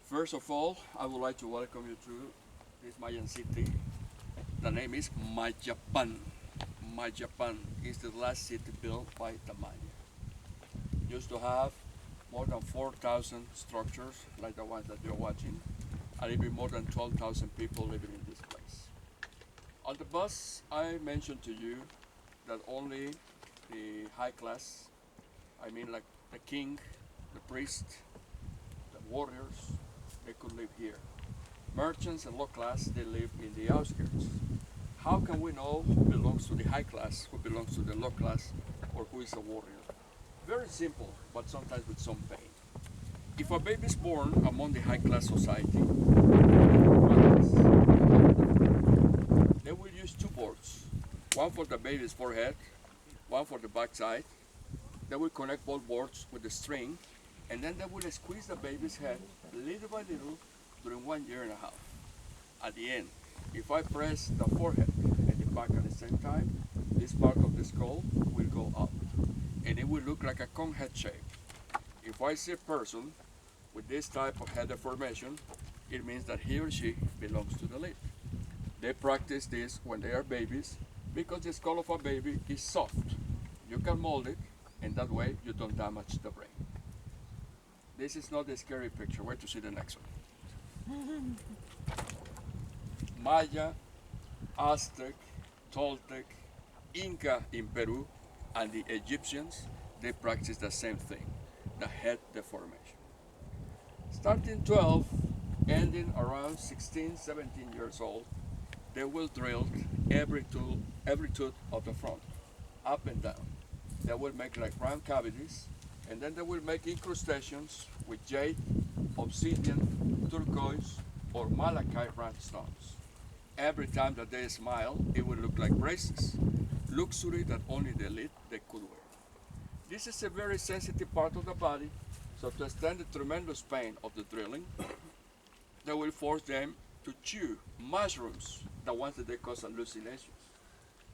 First of all, I would like to welcome you to this Mayan city. The name is Mayapan. Mayapan is the last city built by the Maya. Used to have more than 4,000 structures like the ones that you're watching, and even more than 12,000 people living in this place. On the bus, I mentioned to you that only the high class, I mean like the king, the priest, the warriors, they could live here. Merchants and low class, they live in the outskirts. How can we know who belongs to the high class, who belongs to the low class, or who is a warrior? Very simple, but sometimes with some pain. If a baby is born among the high class society, they will use two boards, one for the baby's forehead, one for the backside. They will connect both boards with a string, and then they will squeeze the baby's head little by little during 1 year and a half. At the end, if I press the forehead and the back at the same time, this part of the skull will go up, and it will look like a cone head shape. If I see a person with this type of head deformation, it means that he or she belongs to the lip. They practice this when they are babies because the skull of a baby is soft. You can mold it, and that way you don't damage the brain. This is not a scary picture. Wait to see the next one. Maya, Aztec, Toltec, Inca in Peru, and the Egyptians, they practice the same thing, the head deformation. Starting 12, ending around 16, 17 years old, they will drill every tooth of the front, up and down. They will make like round cavities, and then they will make incrustations with jade, obsidian, turquoise, or malachite round stones. Every time that they smile, it will look like braces, luxury that only the elite they could wear. This is a very sensitive part of the body, so to stand the tremendous pain of the drilling, they will force them to chew mushrooms, the ones that they cause hallucinations.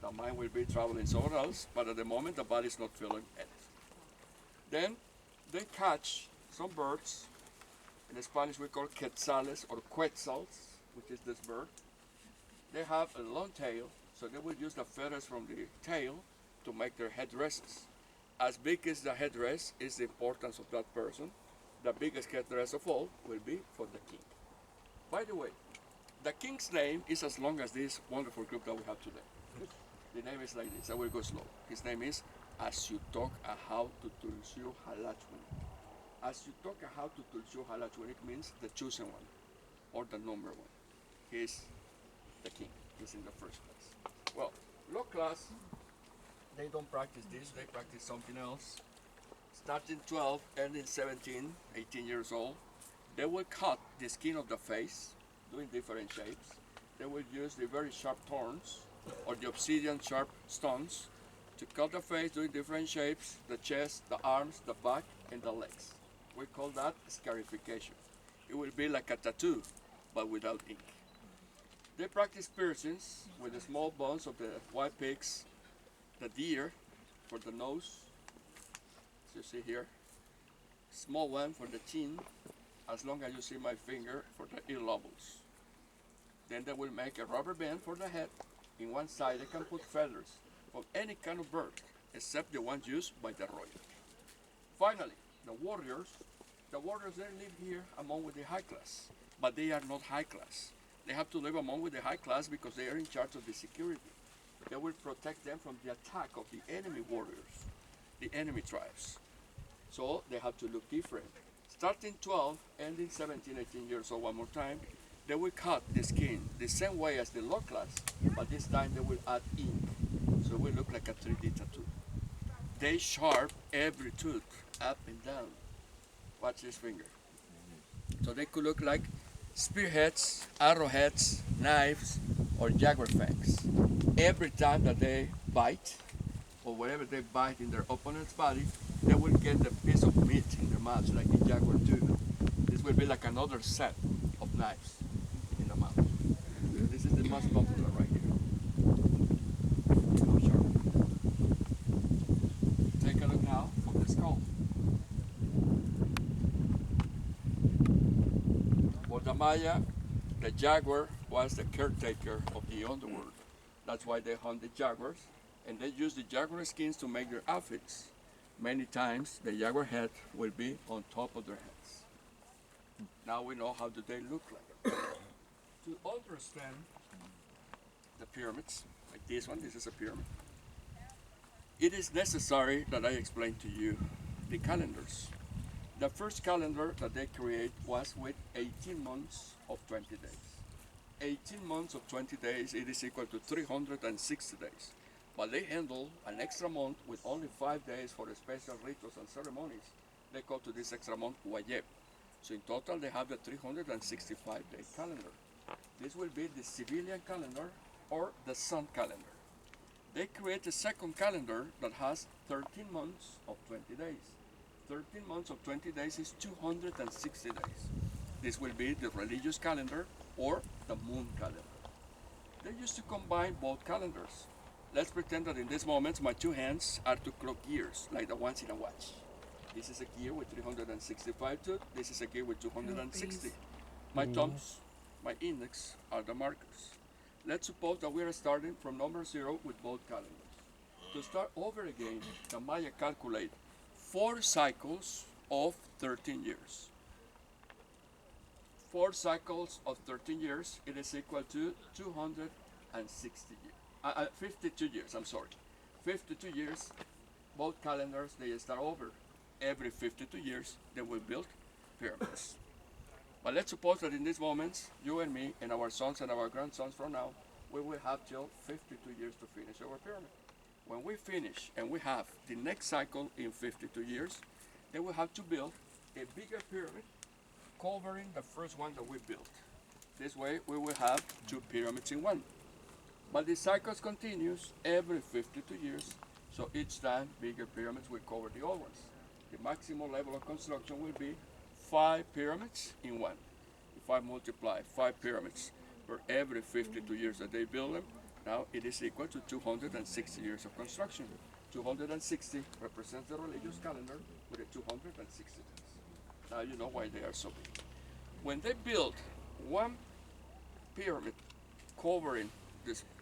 The mind will be traveling somewhere else, but at the moment the body is not feeling anything. Then they catch some birds. In Spanish we call quetzales or quetzals, which is this bird. They have a long tail, so they will use the feathers from the tail to make their headdresses. As big as the headdress is the importance of that person, the biggest headdress of all will be for the king. By the way, the king's name is as long as this wonderful group that we have today. The name is like this. I will go slow. His name is Asyutok Ahau Tutulsiu Halachwinik. Asyutok Ahau Tutulsiu Halachwinik means the chosen one, or the number one. He's the king. He's in the first place. Well, low class, they don't practice this. They practice something else. Starting 12, ending 17, 18 years old, they will cut the skin of the face, doing different shapes. They will use the very sharp thorns or the obsidian sharp stones to cut the face, doing different shapes, the chest, the arms, the back, and the legs. We call that scarification. It will be like a tattoo, but without ink. They practice piercings with the small bones of the white pigs, the deer for the nose, as you see here, small one for the chin, as long as you see my finger for the ear lobes. Then they will make a rubber band for the head. In one side they can put feathers of any kind of bird, except the ones used by the royal. Finally, the warriors they live here among with the high class, but they are not high class. They have to live among with the high class because they are in charge of the security. They will protect them from the attack of the enemy warriors, the enemy tribes. So they have to look different. Starting 12, ending 17, 18 years old one more time, they will cut the skin the same way as the low class, but this time they will add ink, so it will look like a 3D tattoo. They sharp every tooth, up and down. Watch this finger. So they could look like spearheads, arrowheads, knives, or jaguar fangs. Every time that they bite, or wherever they bite in their opponent's body, they will get a piece of meat in their mouth, like the jaguar do. This will be like another set of knives in the mouth. This is the most popular right here. How sharp. Take a look now from the skull. Maya, the jaguar was the caretaker of the underworld. That's why they hunt the jaguars, and they use the jaguar skins to make their outfits. Many times, the jaguar head will be on top of their heads. Now we know how do they look like. To understand the pyramids, like this one, this is a pyramid, it is necessary that I explain to you the calendars. The first calendar that they create was with 18 months of 20 days. 18 months of 20 days, it is equal to 360 days. But they handle an extra month with only 5 days for the special rituals and ceremonies. They call to this extra month Wayeb. So in total, they have the 365-day calendar. This will be the civilian calendar or the sun calendar. They create a second calendar that has 13 months of 20 days. 13 months of 20 days is 260 days. This will be the religious calendar or the moon calendar. They used to combine both calendars. Let's pretend that in this moment my two hands are two clock gears, like the ones in a watch. This is a gear with 365 tooth, this is a gear with 260. My thumbs, my index are the markers. Let's suppose that we are starting from number 0 with both calendars. To start over again, the Maya calculate 4 cycles of 13 years. 4 cycles of 13 years, it is equal to 260 years. 52 years, I'm sorry. 52 years, both calendars, they start over. Every 52 years, they will build pyramids. But let's suppose that in these moments, you and me and our sons and our grandsons from now, we will have till 52 years to finish our pyramid. When we finish and we have the next cycle in 52 years, then we have to build a bigger pyramid covering the first one that we built. This way we will have 2 pyramids in one. But the cycles continues every 52 years, so each time bigger pyramids will cover the old ones. The maximum level of construction will be 5 pyramids in one. If I multiply 5 pyramids for every 52 years that they build them, now it is equal to 260 years of construction. 260 represents the religious calendar with the 260 days. Now you know why they are so big. When they build one pyramid covering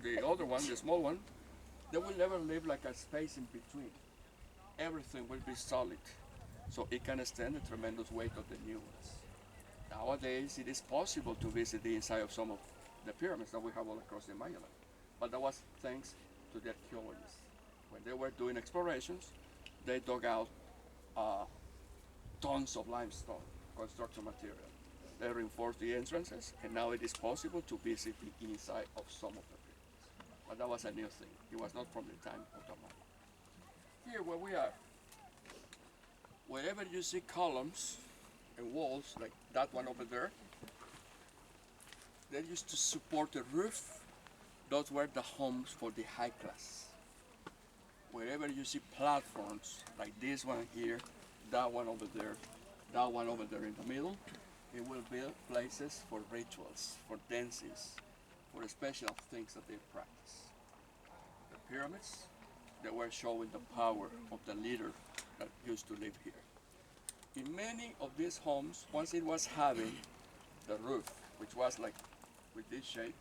the other one, the small one, they will never leave like a space in between. Everything will be solid, so it can stand the tremendous weight of the new ones. Nowadays, it is possible to visit the inside of some of the pyramids that we have all across the Mayapan. But that was thanks to the archaeologists. When they were doing explorations, they dug out tons of limestone construction material. They reinforced the entrances, and now it is possible to visit the inside of some of the pyramids. But that was a new thing. It was not from the time of the Maya. Here where we are, wherever you see columns and walls, like that one over there, they used to support the roof. Those were the homes for the high class. Wherever you see platforms, like this one here, that one over there, that one over there in the middle, it will be places for rituals, for dances, for special things that they practice. The pyramids, they were showing the power of the leader that used to live here. In many of these homes, once it was having the roof, which was like with this shape,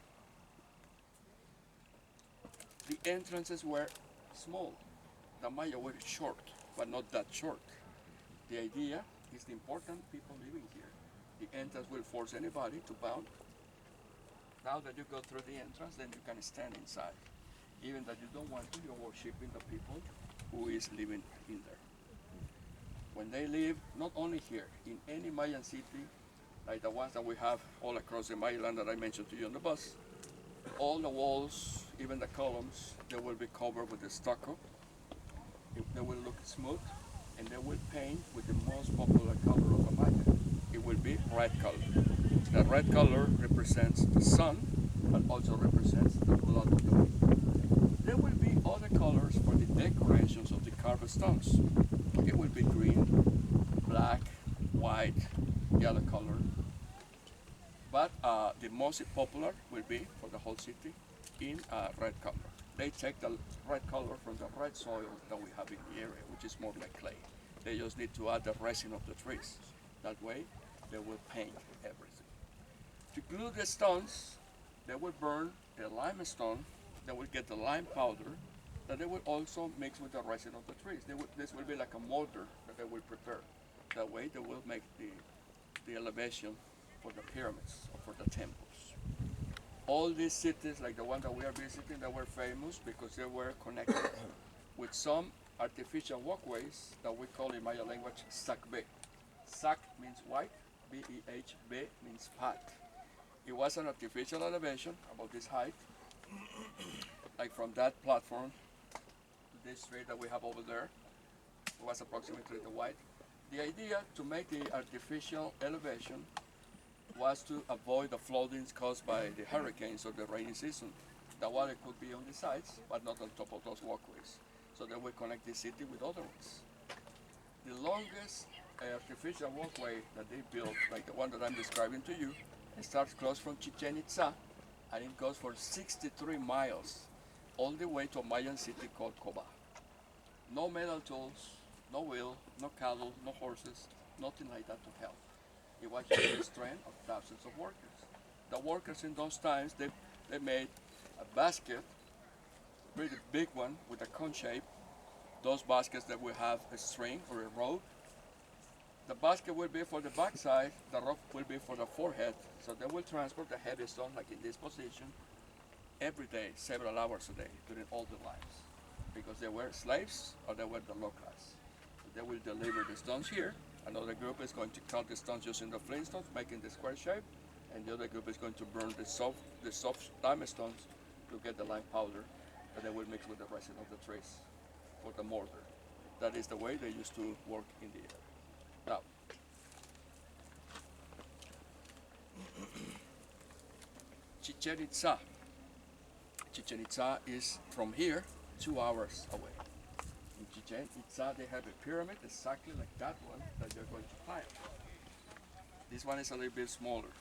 the entrances were small. The Maya were short, but not that short. The idea is the important people living here. The entrance will force anybody to bound. Now that you go through the entrance, then you can stand inside. Even that you don't want to, you're worshiping the people who is living in there. When they live, not only here, in any Mayan city, like the ones that we have all across the Mayaland that I mentioned to you on the bus, all the walls, even the columns, they will be covered with the stucco. They will look smooth, and they will paint with the most popular color of the Maya. It will be red color. The red color represents the sun, but also represents the blood of the people. There will be other colors for the decorations of the carved stones. It will be green, black, white, yellow color. But the most popular will be for the whole city in red color. They take the red color from the red soil that we have in the area, which is more like clay. They just need to add the resin of the trees. That way, they will paint everything. glue the stones, they will burn the limestone, they will get the lime powder, that they will also mix with the resin of the trees. This will be like a mortar that they will prepare. That way they will make the elevation for the pyramids or for the temples. All these cities, like the one that we are visiting, they were famous because they were connected with some artificial walkways that we call in Maya language sakbe. Sak means white, B-E-H, be means path. It was an artificial elevation about this height, like from that platform to this street that we have over there. It was approximately the white. The idea to make the artificial elevation was to avoid the floodings caused by the hurricanes or the rainy season. The water could be on the sides, but not on top of those walkways. So they will connect the city with other ones. The longest artificial walkway that they built, like the one that I'm describing to you, it starts close from Chichen Itza, and it goes for 63 miles, all the way to a Mayan city called Coba. No metal tools, no wheel, no cattle, no horses, nothing like that to help. It was just the strength of thousands of workers. The workers in those times, they made a basket, a pretty big one with a cone shape. Those baskets that will have a string or a rope. The basket will be for the backside, the rope will be for the forehead. So they will transport the heavy stone like in this position every day, several hours a day during all their lives. Because they were slaves or they were the low class. So they will deliver the stones here. Another group is going to cut the stones using the flintstones, making the square shape, and the other group is going to burn the soft limestones to get the lime powder that they will mix with the resin of the trees for the mortar. That is the way they used to work in the area. Now, Chichen Itza. Chichen Itza is from here 2 hours away. In Chichen Itza, they have a pyramid exactly like that one that you're going to climb. This one is a little bit smaller.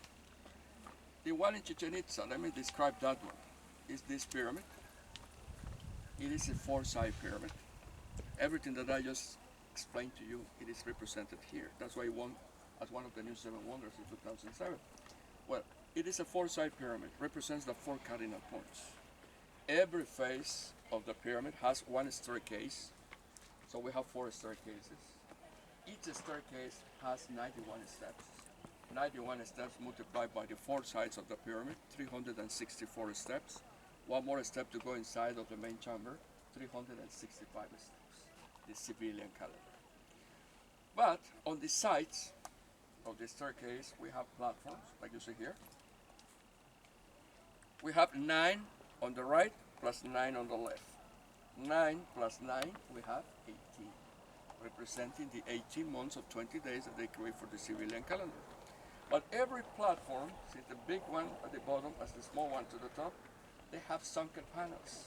The one in Chichen Itza, let me describe that one, is this pyramid. It is a four-side pyramid. Everything that I just explained to you, it is represented here. That's why it won as one of the new seven wonders in 2007. Well, it is a four-side pyramid, represents the four cardinal points. Every face of the pyramid has one staircase. So we have four staircases. Each staircase has 91 steps. 91 steps multiplied by the four sides of the pyramid, 364 steps. One more step to go inside of the main chamber, 365 steps, the civilian calendar. But on the sides of the staircase, we have platforms, like you see here. We have 9 on the right, plus 9 on the left. 9 plus 9, we have 18, representing the 18 months of 20 days that they create for the civilian calendar. But every platform, since the big one at the bottom as the small one to the top, they have sunken panels.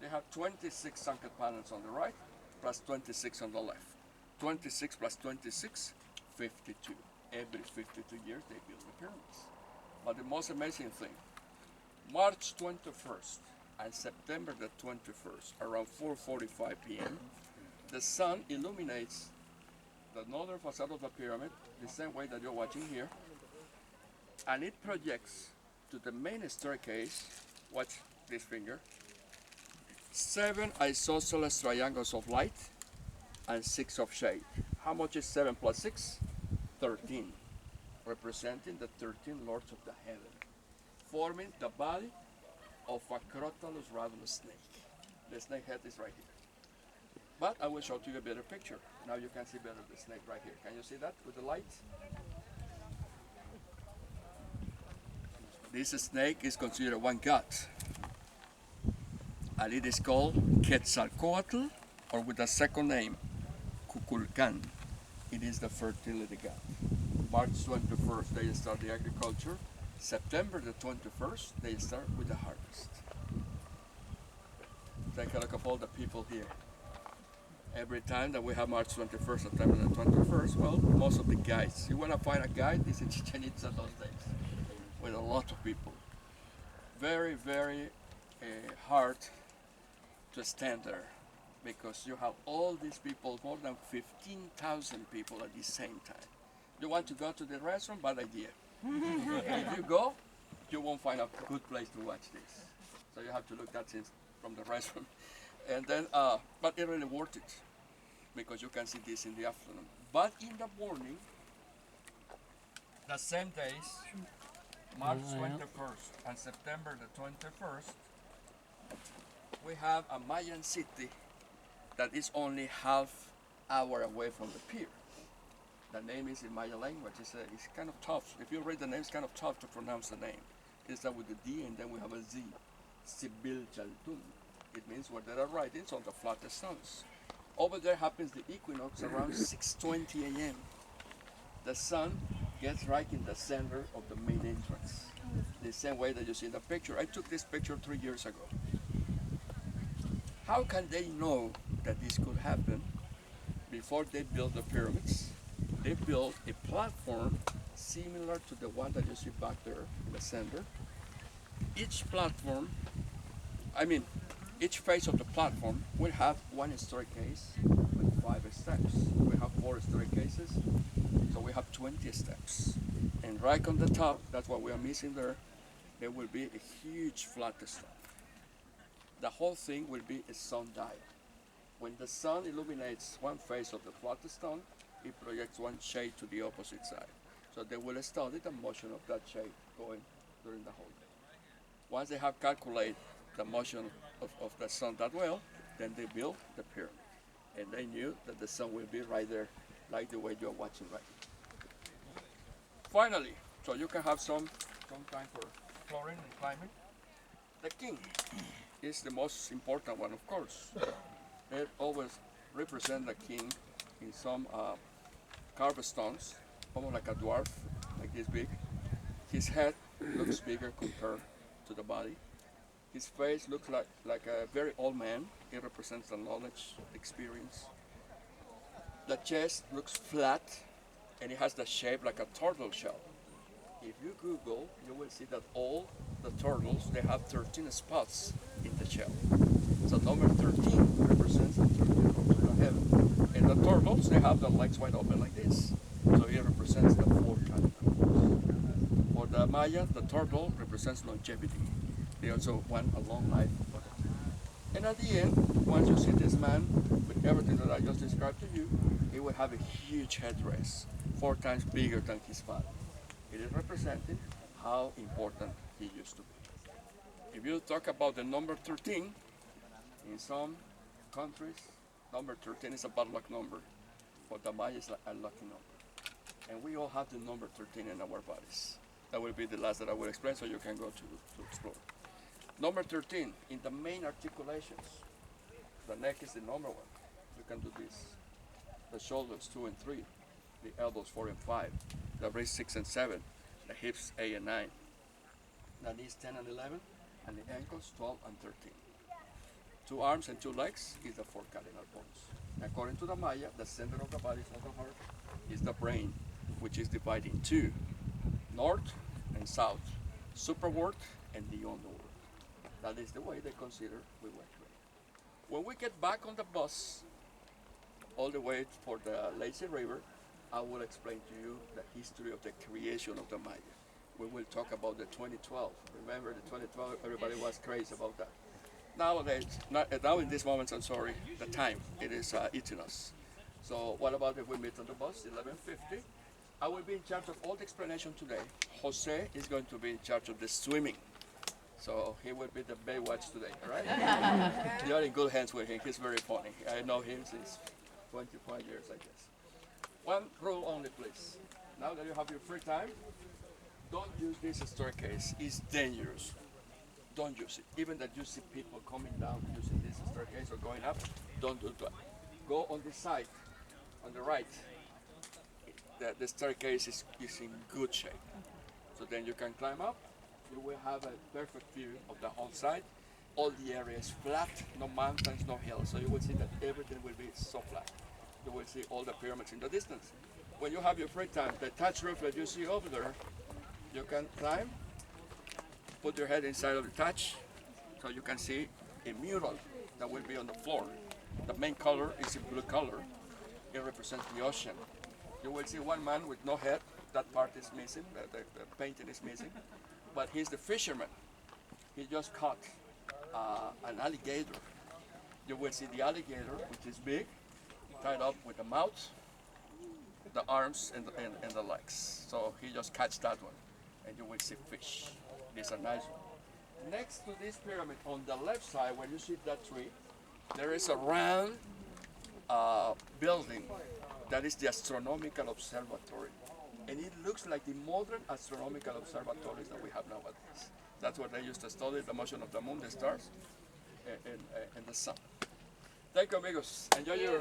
They have 26 sunken panels on the right, plus 26 on the left. 26 plus 26, 52. Every 52 years they build the pyramids. But the most amazing thing, March 21st and September the 21st, around 4:45 p.m., the sun illuminates the northern facade of the pyramid the same way that you're watching here, and it projects to the main staircase, watch this finger, 7 isosceles triangles of light and 6 of shade. How much is 7 plus 6? 13, representing the 13 lords of the heaven, forming the body of a Crotalus rattlesnake. The snake head is right here. But I will show you a better picture. Now you can see better the snake right here. Can you see that with the light? This snake is considered one god, and it is called Quetzalcoatl, or with a second name, Kukulkan. It is the fertility god. March 21st, they start the agriculture. September the 21st, they start with the harvest. Take a look at all the people here. Every time that we have March 21st, September the 21st, well, most of the guides. You want to find a guide, this is Chichen Itza those days, with a lot of people. Very, very hard to stand there, because you have all these people, more than 15,000 people at the same time. You want to go to the restroom? Bad idea. If you go, you won't find a good place to watch this. So you have to look at it from the restaurant. And then, but it's really worth it because you can see this in the afternoon. But in the morning, the same days, March 21st and September the 21st, we have a Mayan city that is only half hour away from the pier. The name is in Maya language. It's kind of tough. If you read the name, it's kind of tough to pronounce the name. It's that with the D and then we have a Z. Sibil Chaltun. It means where there are writings on the flattest stones. Over there happens the equinox around 6:20 a.m. The sun gets right in the center of the main entrance. The same way that you see in the picture. I took this picture 3 years ago. How can they know that this could happen? Before they built the pyramids, they built a platform similar to the one that you see back there in the center. Each platform, each face of the platform will have one staircase with 5 steps. We have 4 staircases, so we have 20 steps. And right on the top, that's what we are missing there will be a huge flat stone. The whole thing will be a sundial. When the sun illuminates one face of the flat stone, it projects one shade to the opposite side. So they will study the motion of that shade going during the whole day. Once they have calculated the motion of the sun that well, then they build the pyramid. And they knew that the sun will be right there, like the way you're watching right now. Finally, so you can have some time for exploring and climbing. The king is the most important one, of course. It always represents the king in some carved stones, almost like a dwarf, like this big. His head looks bigger compared to the body. His face looks like a very old man. It represents the knowledge, experience. The chest looks flat, and it has the shape like a turtle shell. If you Google, you will see that all the turtles, they have 13 spots in the shell. So number 13 represents the 13 rooms of heaven. And the turtles, they have the legs wide open like this. So it represents the 4 categories. For the Maya, the turtle represents longevity. They also want a long life. And at the end, once you see this man with everything that I just described to you, he will have a huge headdress, 4 times bigger than his father. It is representing how important he used to be. If you talk about the number 13, in some countries, number 13 is a bad luck number. For the Maya, it's a lucky number. And we all have the number 13 in our bodies. That will be the last that I will explain, so you can go to explore. Number 13, in the main articulations, the neck is the number 1. You can do this. The shoulders 2 and 3, the elbows 4 and 5, the wrists 6 and 7, the hips 8 and 9, the knees 10 and 11, and the ankles 12 and 13. 2 arms and 2 legs is the 4 cardinal points. According to the Maya, the center of the body of the heart is the brain, which is divided in 2, north and south, superworld and the underworld. That is the way they consider we were created. When we get back on the bus, all the way for the Lazy River, I will explain to you the history of the creation of the Maya. We will talk about the 2012. Remember the 2012, everybody was crazy about that. Nowadays, now in this moment, I'm sorry, the time, it is eating us. So what about if we meet on the bus, 11:50? I will be in charge of all the explanation today. Jose is going to be in charge of the swimming. So he will be the Baywatch today, right? You're in good hands with him. He's very funny. I know him since 25 years, I guess. One rule only, please. Now that you have your free time, don't use this staircase. It's dangerous. Don't use it. Even that you see people coming down using this staircase or going up, don't do that. Go on the side, on the right. The staircase is in good shape. So then you can climb up. You will have a perfect view of the whole side. All the area is flat, no mountains, no hills. So you will see that everything will be so flat. You will see all the pyramids in the distance. When you have your free time, the thatch roof that you see over there, you can climb, put your head inside of the thatch, so you can see a mural that will be on the floor. The main color is a blue color. It represents the ocean. You will see one man with no head. That part is missing, the painting is missing. but he's the fisherman. He just caught an alligator. You will see the alligator, which is big, tied up with the mouth, the arms, and the legs. So he just catch that one, and you will see fish. It's a nice one. Next to this pyramid, on the left side, where you see that tree, there is a round building that is the astronomical observatory. And it looks like the modern astronomical observatories that we have nowadays. That's what they used to study the motion of the moon, the stars, and the sun. Thank you, amigos. Enjoy your